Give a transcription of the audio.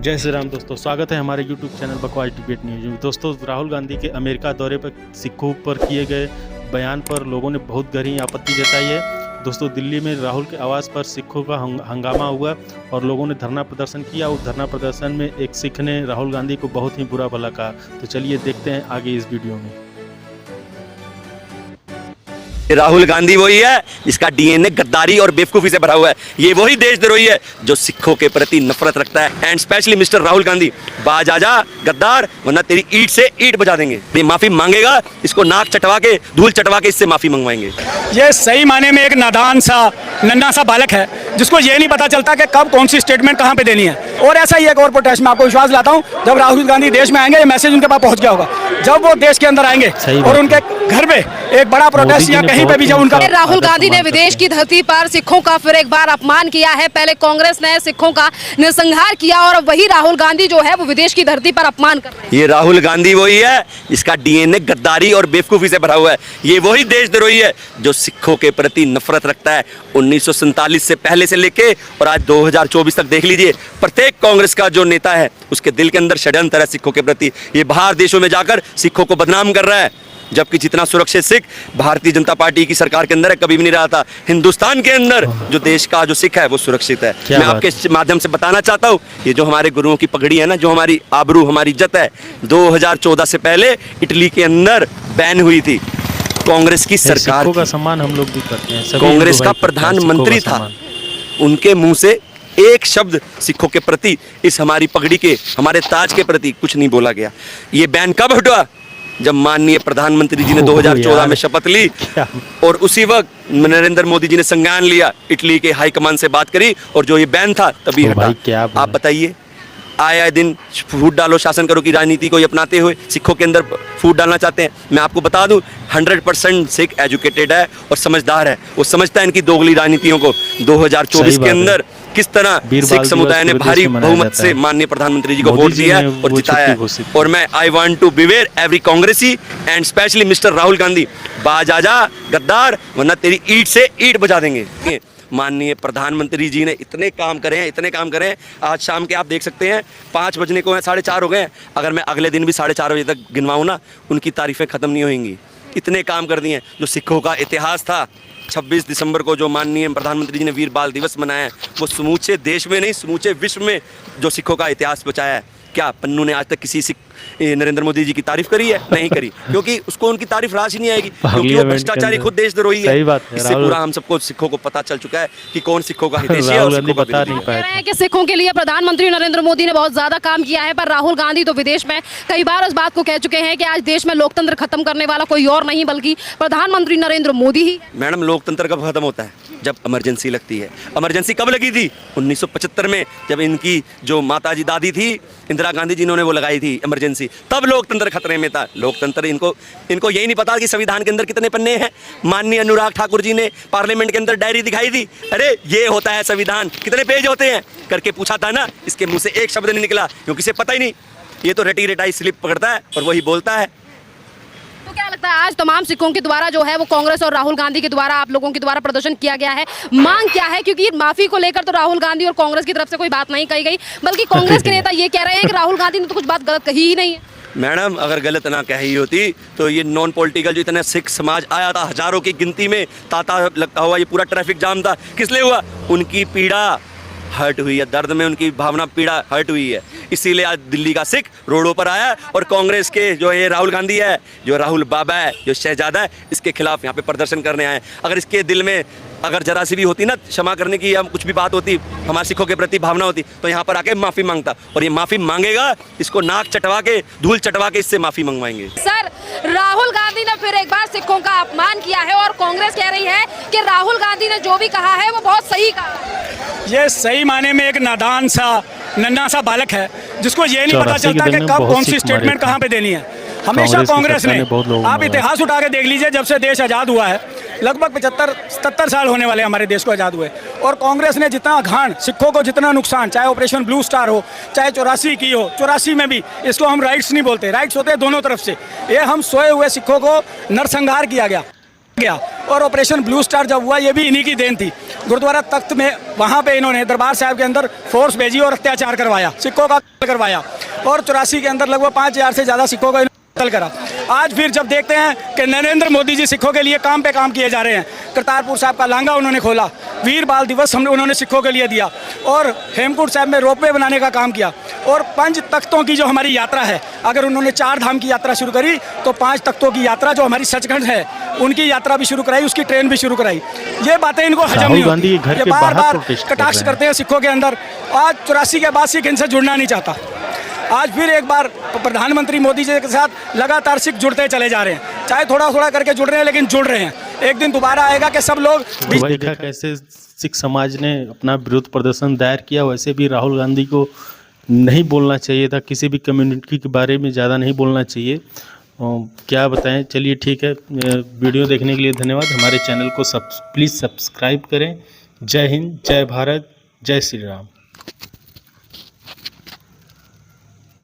जय श्री राम दोस्तों, स्वागत है हमारे YouTube चैनल बकवास डिबेट न्यूज में। दोस्तों, राहुल गांधी के अमेरिका दौरे पर सिखों पर किए गए बयान पर लोगों ने बहुत गहरी आपत्ति जताई है। दोस्तों, दिल्ली में राहुल के आवास पर सिखों का हंगामा हुआ और लोगों ने धरना प्रदर्शन किया। उस धरना प्रदर्शन में एक सिख ने राहुल गांधी को बहुत ही बुरा भला कहा। तो चलिए देखते हैं आगे इस वीडियो में। राहुल गांधी वही है जिसका डीएनए गद्दारी और बेवकूफी से भरा हुआ है। ये वही देशद्रोही है जो सिखों के प्रति नफरत रखता है। And specially mister Rahul Gandhi, बाज आजा गद्दार, वरना तेरी ईंट से ईंट बजा देंगे। ये माफी मांगेगा, इसको नाक चटवा के धूल चटवा के इससे माफी मंगवाएंगे। ये सही माने में एक नादान सा नन्हा सा बालक है जिसको ये नहीं पता चलता कि कब कौन सी स्टेटमेंट कहां पे देनी है। और ऐसा ही एक और प्रोटेस्ट में आपको विश्वास दिलाता हूं, जब राहुल गांधी देश में आएंगे, ये मैसेज उनके पास पहुंच गया होगा। जब वो देश के अंदर आएंगे और उनके घर में एक बड़ा प्रोटेस्ट या कहीं पे भी जब उनका राहुल गांधी ने विदेश की धरती पर सिखों का फिर एक बार अपमान किया है। पहले कांग्रेस ने सिखों का नरसंहार किया और वही राहुल गांधी जो है वो विदेश की धरती पर अपमान कर रहे हैं। ये राहुल गांधी वही है जिसका डीएनए गद्दारी और बेवकूफी से भरा हुआ है। ये वही देशद्रोही है जो सिखों के प्रति नफरत रखता है। 1947 से पहले से लेके और आज 2024 तक देख लीजिए, प्रत्येक कांग्रेस का जो नेता है उसके दिल के अंदर षड्यंत्र है सिखों के प्रति। ये बाहर देशों में जाकर सिखों को बदनाम कर रहा है, जबकि जितना सुरक्षित सिख भारतीय जनता पार्टी की सरकार के अंदर है, कभी भी नहीं रहा था। हिंदुस्तान के अंदर जो देश का जो सिख है वो सुरक्षित है। मैं आपके माध्यम से बताना चाहता हूँ, ये जो हमारे गुरुओं की पगड़ी है ना, जो हमारी आबरू हमारी इज्जत है, 2014 से पहले इटली के अंदर बैन हुई थी। कांग्रेस की सरकार का सम्मान हम लोग भी करते हैं। कांग्रेस का प्रधानमंत्री था, उनके मुंह से एक शब्द सिखों के प्रति, इस हमारी पगड़ी के, हमारे ताज के प्रति कुछ नहीं बोला गया। ये बैन कब हटा? जब माननीय प्रधानमंत्री जी ने 2014 में शपथ ली और उसी वक्त नरेंद्र मोदी जी ने संज्ञान लिया, इटली के हाई कमान से बात करी और जो ये बैन था तभी हटा। आप बताइए, आए दिन फूट डालो शासन करो की राजनीति को अपनाते हुए सिखों के अंदर फूट डालना चाहते हैं। मैं आपको बता दूं, 100% सिख एजुकेटेड है और समझदार है। वो समझता है इनकी दोगली राजनीतियों को। 2024 के अंदर किस तरह सिख समुदाय ने भारी बहुमत से माननीय प्रधानमंत्री जी को वोट दिया है और जिताया है। और मैं I want to beware every कांग्रेसी and specially mister Rahul Gandhi, बाज आजा गद्दार, वरना तेरी ईंट से ईंट बजा देंगे। माननीय प्रधानमंत्री जी ने इतने काम करे हैं। आज शाम के आप देख सकते हैं 5 बजने को हैं, 4:30 हो गए हैं। अगर मैं अगले दिन भी 4:30 बजे तक गिनवाऊँ ना, उनकी तारीफें खत्म नहीं होंगी। इतने काम कर दिए हैं। जो सिखों का इतिहास था, 26 दिसंबर को जो माननीय प्रधानमंत्री जी ने वीर बाल दिवस मनाया है, वो समूचे देश में नहीं समूचे विश्व में जो सिखों का इतिहास बचाया है। क्या पन्नू ने आज तक किसी सिख नरेंद्र मोदी जी की तारीफ करी है? नहीं करी, क्योंकि उसको उनकी तारीफ राशि नहीं आएगी, क्योंकि वो भ्रष्टाचारी खुद देशद्रोही है। इससे पूरा हम सबको सिखों को पता चल चुका है कि कौन सिखों का हितैषी है और सिखों का विरोधी है। कह रहे हैं कि सिखों के लिए प्रधानमंत्री नरेंद्र मोदी ने बहुत ज्यादा काम किया है, पर राहुल गांधी तो विदेश में कई बार इस बात को कह चुके हैं कि आज देश में लोकतंत्र खत्म करने वाला कोई और नहीं बल्कि प्रधानमंत्री नरेंद्र मोदी ही। मैडम, लोकतंत्र कब खत्म होता है? जब इमरजेंसी लगती है। इमरजेंसी कब लगी थी? 1975 में, जब इनकी जो माताजी दादी थी इंदिरा गांधी जी, इन्होंने वो लगाई थी इमरजेंसी, तब लोकतंत्र खतरे में था। लोकतंत्र इनको यही नहीं पता कि संविधान के अंदर कितने पन्ने हैं। माननीय अनुराग ठाकुर जी ने पार्लियामेंट के अंदर डायरी दिखाई थी, अरे ये होता है संविधान, कितने पेज होते हैं करके पूछा था ना, इसके मुंह से एक शब्द नहीं निकला, क्योंकि इसे पता ही नहीं। ये तो रटी रटाई स्लिप पकड़ता है और वही बोलता है। तो क्या लगता है आज तमाम सिखों के द्वारा जो है वो कांग्रेस और राहुल गांधी के द्वारा आप लोगों के द्वारा प्रदर्शन किया गया है, मांग क्या है? क्योंकि माफी को लेकर तो राहुल गांधी और कांग्रेस की तरफ से कोई बात नहीं कही गई, बल्कि कांग्रेस के नेता ये कह रहे हैं कि राहुल गांधी ने तो कुछ बात गलत कही ही नहीं है। मैडम, अगर गलत ना कही होती तो ये नॉन पॉलिटिकल जो इतना सिख समाज आया था, हजारों की गिनती में तांता लगता हुआ, ये पूरा ट्रैफिक जाम था, किस लिए हुआ? उनकी पीड़ा हर्ट हुई है, दर्द में उनकी भावना पीड़ा हर्ट हुई है, इसीलिए आज दिल्ली का सिख रोडों पर आया। और कांग्रेस के जो ये राहुल गांधी है, जो राहुल बाबा है, जो शहजादा है, इसके खिलाफ यहाँ पे प्रदर्शन करने आए। अगर इसके दिल में अगर जरा सी भी होती ना क्षमा करने की या कुछ भी बात होती, हमारे सिखों के प्रति भावना होती, तो यहाँ पर आके माफी मांगता। और ये माफी मांगेगा, इसको नाक चटवा के धूल चटवा के इससे माफी मंगवाएंगे। सर, राहुल गांधी ने फिर एक बार सिखों का अपमान किया है और कांग्रेस कह रही है कि राहुल गांधी ने जो भी कहा है वो बहुत सही कहा। ये सही माने में एक नादान सा नन्हा सा बालक है जिसको ये नहीं पता चलता कि कब कौन सी स्टेटमेंट कहां पे देनी है। हमेशा कांग्रेस ने, आप इतिहास उठा के देख लीजिए, जब से देश आज़ाद हुआ है, लगभग 75-77 साल होने वाले हमारे देश को आज़ाद हुए, और कांग्रेस ने जितना घाण सिखों को, जितना नुकसान, चाहे ऑपरेशन ब्लू स्टार हो, चाहे 84 की हो, 84 में भी, इसको हम राइट्स नहीं बोलते, राइट्स होते हैं दोनों तरफ से। ये हम सोए हुए सिखों को नरसंहार किया गया। और ऑपरेशन ब्लू स्टार जब हुआ ये भी इन्हीं की देन थी। गुरुद्वारा तख्त में वहाँ पे इन्होंने दरबार साहब के अंदर फोर्स भेजी और अत्याचार करवाया, सिखों का कत्ल करवाया, और 84 के अंदर लगभग 5000 से ज़्यादा सिखों का कत्ल करा। आज फिर जब देखते हैं कि नरेंद्र मोदी जी सिखों के लिए काम पे काम किए जा रहे हैं, करतारपुर साहब का लांघा उन्होंने खोला, वीर बाल दिवस हमने उन्होंने सिखों के लिए दिया, और हेमकुंड साहब में रोपवे बनाने का काम किया, और 5 तख्तों की जो हमारी यात्रा है, अगर उन्होंने 4 धाम की यात्रा शुरू करी तो 5 तख्तों की यात्रा जो हमारी सचखंड है उनकी यात्रा भी शुरू कराई, उसकी ट्रेन भी शुरू कराई। ये बातें इनको हजम नहीं होती, ये बार बार कटाक्ष करते हैं सिखों के अंदर। आज 84 के बाद सिख इनसे जुड़ना नहीं चाहता। आज फिर एक बार प्रधानमंत्री मोदी जी के साथ लगातार सिख जुड़ते चले जा रहे हैं, चाहे थोड़ा थोड़ा करके जुड़ रहे हैं लेकिन जुड़ रहे हैं। एक दिन दोबारा आएगा कि सब लोग देखा कैसे सिख समाज ने अपना विरोध प्रदर्शन दायर किया। वैसे भी राहुल गांधी को नहीं बोलना चाहिए था, किसी भी कम्युनिटी के बारे में ज़्यादा नहीं बोलना चाहिए। क्या बताएं, चलिए ठीक है। वीडियो देखने के लिए धन्यवाद। हमारे चैनल को प्लीज़ सब्सक्राइब करें। जय हिंद, जय भारत, जय श्री राम।